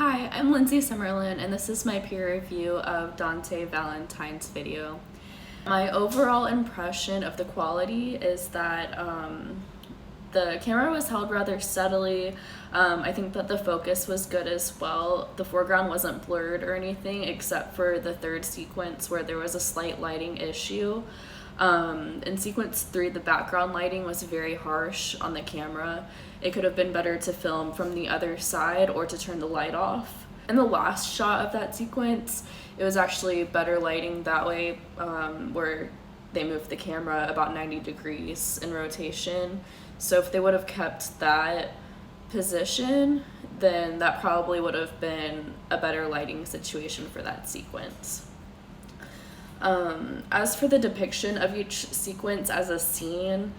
Hi, I'm Lindsey Summerlin, and this is my peer review of Dante Valentine's video. My overall impression of the quality is that the camera was held rather steadily. I think that the focus was good as well. The foreground wasn't blurred or anything except for the third sequence where there was a slight lighting issue. In sequence 3, the background lighting was very harsh on the camera. It could have been better to film from the other side or to turn the light off. In the last shot of that sequence, it was actually better lighting that way, where they moved the camera about 90 degrees in rotation. So if they would have kept that position, then that probably would have been a better lighting situation for that sequence. As for the depiction of each sequence as a scene,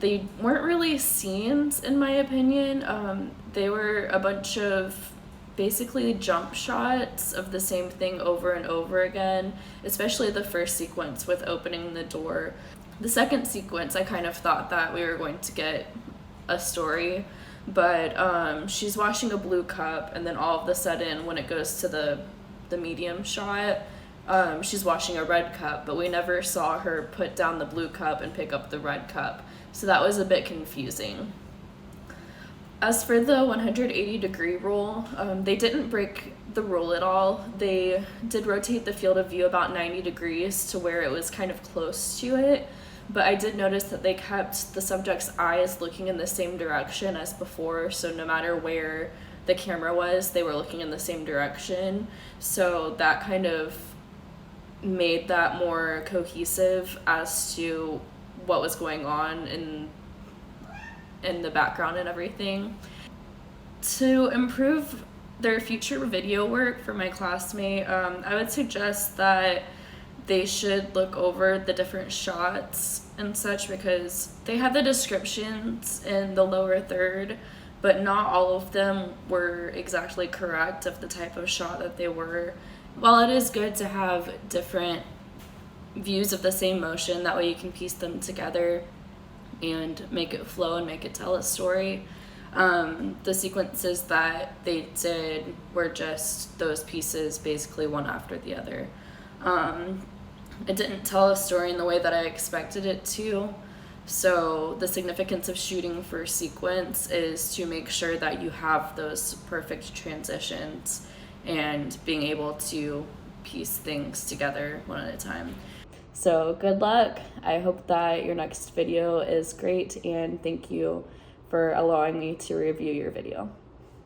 they weren't really scenes in my opinion. They were a bunch of basically jump shots of the same thing over and over again, especially the first sequence with opening the door. The second sequence, I kind of thought that we were going to get a story, but she's washing a blue cup, and then all of a sudden when it goes to the medium shot, she's washing a red cup, but we never saw her put down the blue cup and pick up the red cup. So that was a bit confusing. As for the 180-degree rule, they didn't break the rule at all. They did rotate the field of view about 90 degrees to where it was kind of close to it, but I did notice that they kept the subject's eyes looking in the same direction as before, so no matter where the camera was, they were looking in the same direction. So that kind of made that more cohesive as to what was going on in the background and everything. To improve their future video work for my classmate, I would suggest that they should look over the different shots and such, because they had the descriptions in the lower third, but not all of them were exactly correct of the type of shot that they were. While it is good to have different views of the same motion, that way you can piece them together and make it flow and make it tell a story, the sequences that they did were just those pieces basically one after the other. It didn't tell a story in the way that I expected it to, so the significance of shooting for sequence is to make sure that you have those perfect transitions and being able to piece things together one at a time. So good luck. I hope that your next video is great, and thank you for allowing me to review your video.